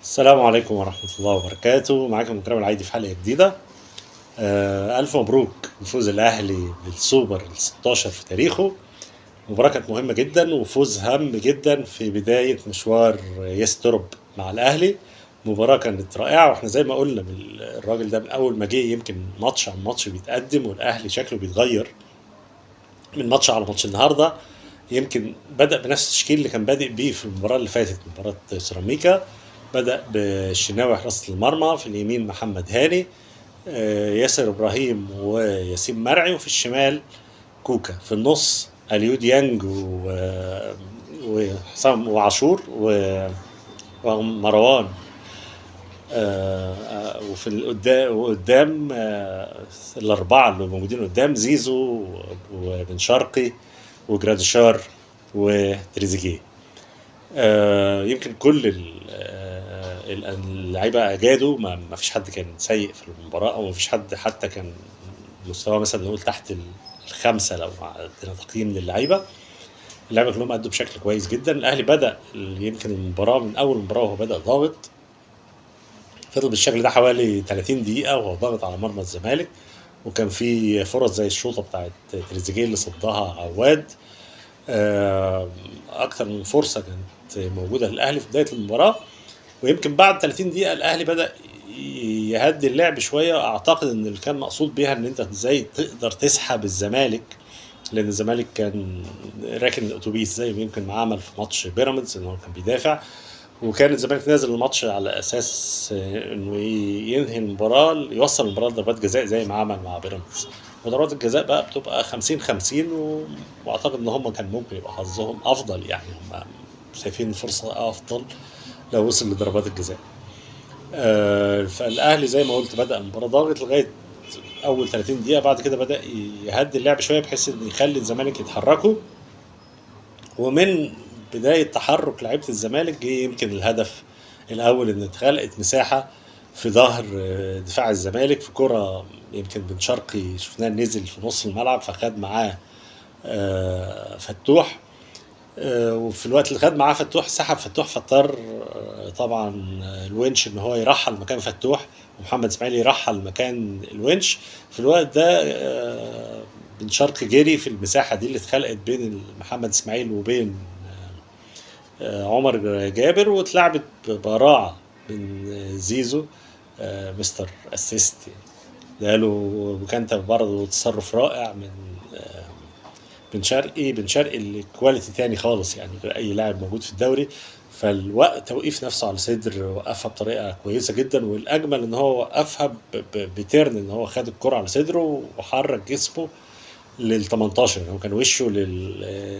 السلام عليكم ورحمة الله وبركاته. معاكم مكرم العيدي في حلقة جديدة. ألف مبروك بفوز الأهلي بالسوبر ال 16 في تاريخه. مباراة كانت مهمة جدا وفوز هام جدا في بداية مشوار يسترب مع الأهلي. مباراة كانت رائعة، واحنا زي ما قلنا الراجل ده من أول ما جه يمكن ماتش عن ماتش بيتقدم والأهلي شكله بيتغير من ماتش على ماتش. النهارده يمكن بدأ بنفس التشكيل اللي كان بادئ بيه في المباراة اللي فاتت، مباراة سيراميكا. بدأ بالشناوي حراسة المرمى، في اليمين محمد هاني، ياسر إبراهيم وياسين مرعي، وفي الشمال كوكا، في النص اليو ديانج وحسام وعاشور ومروان، وفي قدام الأربعة اللي موجودين قدام زيزو وبن شرقي وجراديشار وتريزيجيه. يمكن كل اللعيبه اجادوا، ما فيش حد كان سيء في المباراه، او ما فيش حد حتى كان مستوى مثلا نقول تحت الخمسه لو عندنا تقييم للعيبه. اللعيبه كلهم ادوا بشكل كويس جدا. الاهلي بدا يمكن المباراه من اول مباراه وهو بدا ضاغط، فضل بالشكل ده حوالي 30 دقيقه وهو ضاغط على مرمى الزمالك، وكان في فرص زي الشوطه بتاعت تريزيجيه اللي صدها عواد. اكتر من فرصه كانت موجوده للاهلي في بدايه المباراه. ويمكن بعد 30 دقيقه الاهلي بدا يهدي اللعب شويه. اعتقد ان اللي كان مقصود بيها ان انت ازاي تقدر تسحب الزمالك، لان الزمالك كان راكن الاتوبيس زي ما يمكن ما عمل في ماتش بيراميدز، ان هو كان بيدافع، وكان الزمالك نازل الماتش على اساس انه ينهي المباراه، يوصل المباراه لضربات جزاء زي ما عمل مع بيراميدز. وضربات الجزاء بقى بتبقى 50-50 واعتقد ان هم كان ممكن يبقى حظهم افضل، يعني هم شايفين الفرصه افضل لو وصل لضربات الجزاء. فالاهلي زي ما قلت بدا المباراه ضاغط لغايه اول 30 دقيقه، بعد كده بدا يهدي اللعب شويه بحيث ان يخلي الزمالك يتحركوا. ومن بدايه تحرك لعيبه الزمالك جه يمكن الهدف الاول، ان اتخلقت مساحه في ظهر دفاع الزمالك في كره يمكن بن شرقي شفناه نزل في نص الملعب فخد معاه فتوح. وفي الوقت اللي خد معاه فتوح سحب فتوح، فاضطر طبعا الونش ان هو يرحل مكان فتوح، ومحمد اسماعيل يرحل مكان الونش. في الوقت ده بن شرقي جري في المساحه دي اللي اتخلقت بين محمد اسماعيل وبين عمر جابر، واتلعبت براعه من زيزو، مستر اسيست ده له. وكان برضه تصرف رائع من بن شرقي اللي كواليتي تاني خالص، يعني غير اي لاعب موجود في الدوري. فالوقت توقيف نفسه على صدر وقفها بطريقه كويسه جدا، والاجمل ان هو وقفها بترن، ان هو خد الكره على صدره وحرك جسمه لل 18. هو كان وشه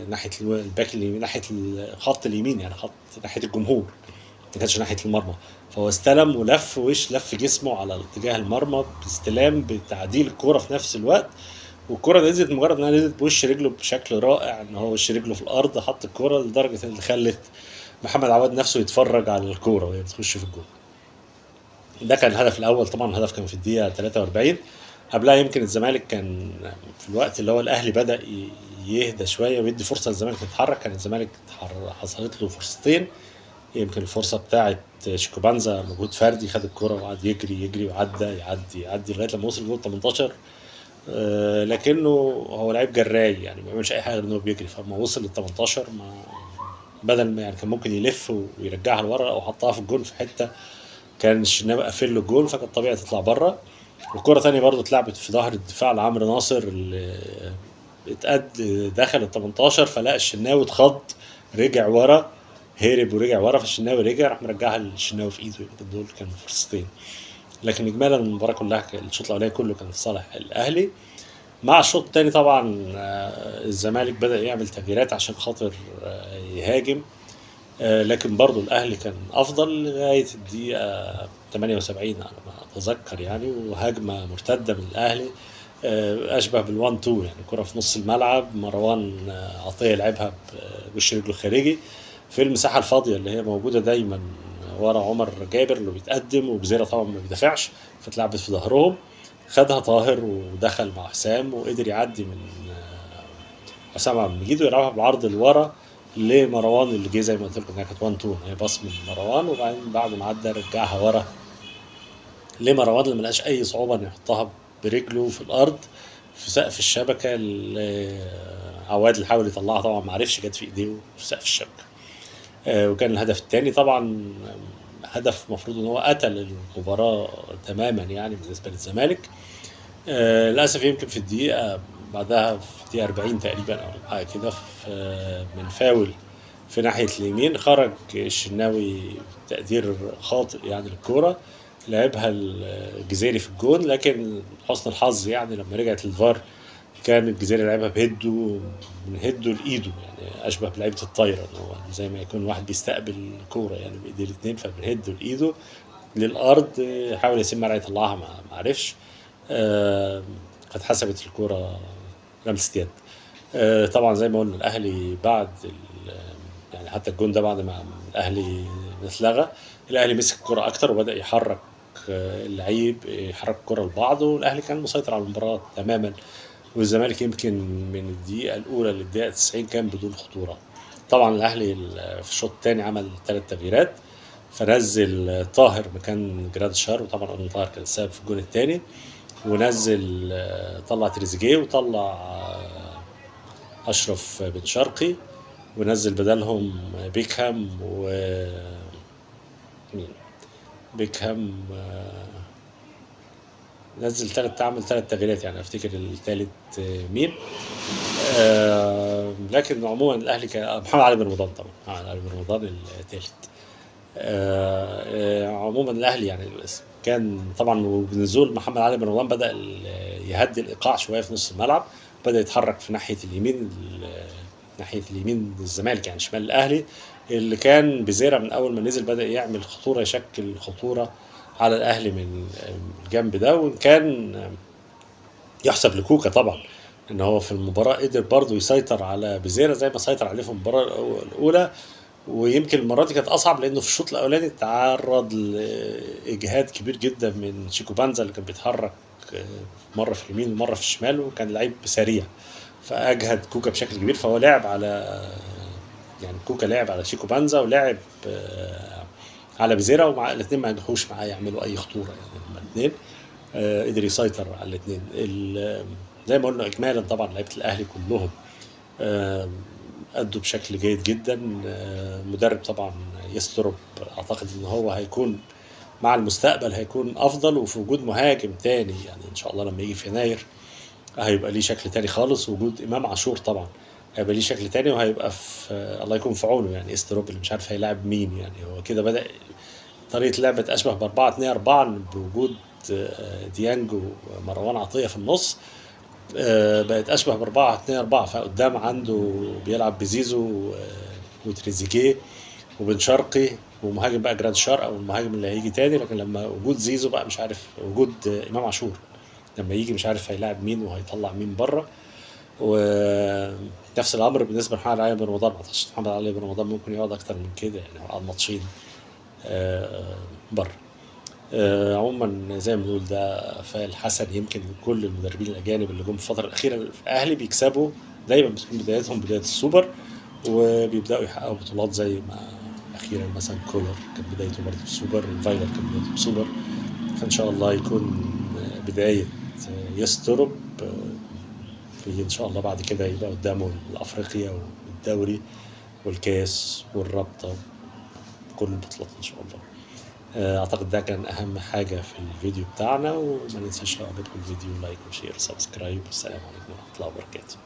ناحيه الباك اليمين، ناحيه الخط اليمين، يعني خط ناحيه الجمهور، ما كانش ناحيه المرمى. فهو استلم ولف لف جسمه على اتجاه المرمى باستلام بتعديل الكوره في نفس الوقت. والكرة نزلت مجرد انها نزلت بوش رجله بشكل رائع، ان هو وش رجله في الارض حط الكرة لدرجة اللي خلت محمد عواد نفسه يتفرج على الكورة وهي بتخش في الجول. ده كان الهدف الاول. طبعا الهدف كان في الدقيقة 43. قبلها يمكن الزمالك كان في الوقت اللي هو الاهلي بدأ يهدى شوية ويدي فرصة للزمالك يتحرك. كان الزمالك حصلت له فرصتين. يمكن الفرصة بتاعت شيكوبانزا مجهود فردي، خد الكرة وقعد يجري وعدى يعدي لغاية لما وصل جول 18. لكنه هو لعيب جراي، يعني ما بيعملش اي حاجه غير انه بيجري. فلما وصل لل 18 ما بدل ما يعني كان ممكن يلف ويرجعها لورا او حطها في الجون في حته كان الشناوي قافل له الجون، فكان طبيعي تطلع بره. وكرة تانية برضه اتلعبت في ظهر الدفاع لعمرو ناصر اللي دخل ال 18، فلقى الشناوي اتخض، رجع ورا، هرب ورجع ورا، فالشناوي رجع راح مرجعها للشناوي في ايده. يمكن دول كانوا فرصتين. لكن اجمالا المباراه كلها الشوط الاولاني كله كان في صالح الاهلي. مع الشوط الثاني طبعا الزمالك بدأ يعمل تغييرات عشان خاطر يهاجم. لكن برضو الأهلي كان أفضل لغاية الدقيقة 78 على ما أتذكر، يعني وهجمة مرتدة من الأهلي أشبه بالوان تو، يعني كرة في نص الملعب، مروان عطية لعبها بوش رجله الخارجي في المساحة الفاضية اللي هي موجودة دايما ورا عمر جابر اللي بيتقدم، وبزيرة طبعا ما بيدافعش، فاتلعبت في ظهرهم. خدها طاهر ودخل مع حسام وقدر يعدي من حسام عبد المجيد ويلعبها بالعرض لورا لمروان اللي جه زي ما قلت لكم انها كانت 1 2، هي باص من مروان وبعدين بعد ما عدى رجعها ورا لمروان اللي ملقاش اي صعوبه انه يحطها برجله في الارض في سقف الشبكه. عواد اللي حاول يطلعها طبعا ما عرفش، جت في ايديه في سقف الشبكه. وكان الهدف الثاني طبعا هدف المفروض ان هو قتل المباراه تماما يعني بالنسبه للزمالك. للاسف يمكن في الدقيقه بعدها في الدقيقه 40 تقريبا او حاجه كده من فاول في ناحيه اليمين خرج الشناوي تقدير خاطئ يعني للكوره، لعبها الجزيري في الجون، لكن حسن الحظ يعني لما رجعت للفار كان الجزيري لعبها بهده، من هده لايده، يعني اشبه بلعيبه الطايره ان هو زي ما يكون واحد بيستقبل كوره يعني بايديه الاثنين، فمن هده لايده للارض. حاول ياسين مرعي يطلعها ما عرفش. فاتحسبت الكوره لمسه يد. طبعا زي ما قلنا الاهلي بعد يعني حتى الجون ده بعد ما الاهلي اتلغى، الاهلي مسك الكوره اكتر وبدا يحرك اللعيب، يحرك الكوره لبعضه، والاهلي كان مسيطر على المباراه تماما. والزمالك يمكن من الدقيقه الاولى للدقيقه 90 كان بدون خطوره. طبعا الاهلي في الشوط الثاني عمل 3 تغييرات، فنزل طاهر مكان جراد شار، وطبعا قلنا طاهر كان السبب في الجون الثاني، ونزل طلع تريزيجيه وطلع اشرف بن شرقي، ونزل بدلهم بيكهام مين؟ بيكهام نزل عمل 3 تغييرات يعني افتكر الثالث مين. لكن عموما الاهلي كان محمد علي بن رمضان، طبعا محمد علي بن رمضان الثالث. عموما الاهلي يعني كان طبعا بنزول محمد علي بن رمضان بدا يهدي الايقاع شويه في نص الملعب، بدا يتحرك في ناحيه اليمين، ناحيه اليمين الزمالك يعني شمال الاهلي، اللي كان بزيرة من اول ما نزل بدا يعمل خطوره، يشكل خطوره على الاهلي من الجنب ده. وان كان يحسب لكوكا طبعا ان هو في المباراه قدر برضه يسيطر على بزيرة زي ما سيطر عليه في المباراه الاولى، ويمكن المره دي كانت اصعب لانه في الشوط الاولاني تعرض لاجهاد كبير جدا من شيكو بانزا اللي كان بيتحرك مره في اليمين ومره في الشمال، وكان لعيب سريع فاجهد كوكا بشكل كبير. فهو لعب على يعني كوكا لعب على شيكو بانزا ولعب على بيزيرا، ومع الاثنين ما نجحوش معاه يعملوا اي خطوره يعني هما الاثنين. قدر يسيطر على الاثنين. زي ما قلنا اجمالا طبعا لعيبه الاهلي كلهم أدوا بشكل جيد جدا. مدرب طبعا يسترب أعتقد إن هو هيكون مع المستقبل هيكون أفضل، وفي وجود مهاجم تاني يعني إن شاء الله لما يجي في يناير هيبقى ليه شكل تاني خالص. وجود إمام عاشور طبعا هيبقى ليه شكل تاني، وهيبقى في الله يكون في عونه يعني يسترب اللي مش عارف هيلاعب مين. يعني هو كده بدأ طريقة لعبة أشبه ب4-2-4 بوجود ديانج ومروان عطية في النص. بقت اشبه ب4-2-4، فقدام عنده بيلعب بزيزو وتريزيجيه وبن شرقي ومهاجم بقى جراد شار او المهاجم اللي هيجي تاني. لكن لما وجود زيزو بقى مش عارف، وجود امام عاشور لما يجي مش عارف هيلاعب مين وهيطلع مين بره. ونفس الامر بالنسبه لمحمد علي بن رمضان، ما اعتقدش محمد علي بن رمضان ممكن يقعد اكتر من كده، يعني هو قعد ماتشين بره. عموما زي ما بنقول ده فعل حسن يمكن كل المدربين الاجانب اللي جم في الفتره الاخيره في الاهلي بيكسبوا دايما، بتكون بدايتهم بدايه السوبر وبيبداوا يحققوا بطولات، زي ما اخيرا مثلا كولر كان بدايته برضه بالسوبر، فايلر كان بدايته بالسوبر. فان شاء الله يكون بدايه يسترب في ان شاء الله بعد كده يبقى قدامه الافريقيا والدوري والكاس والرابطه كل البطولات ان شاء الله. اعتقد ده كان اهم حاجة في الفيديو بتاعنا، وما ننساش لو عجبكم الفيديو لايك وشير وسبسكرايب، والسلام عليكم ورحمة الله وبركاته.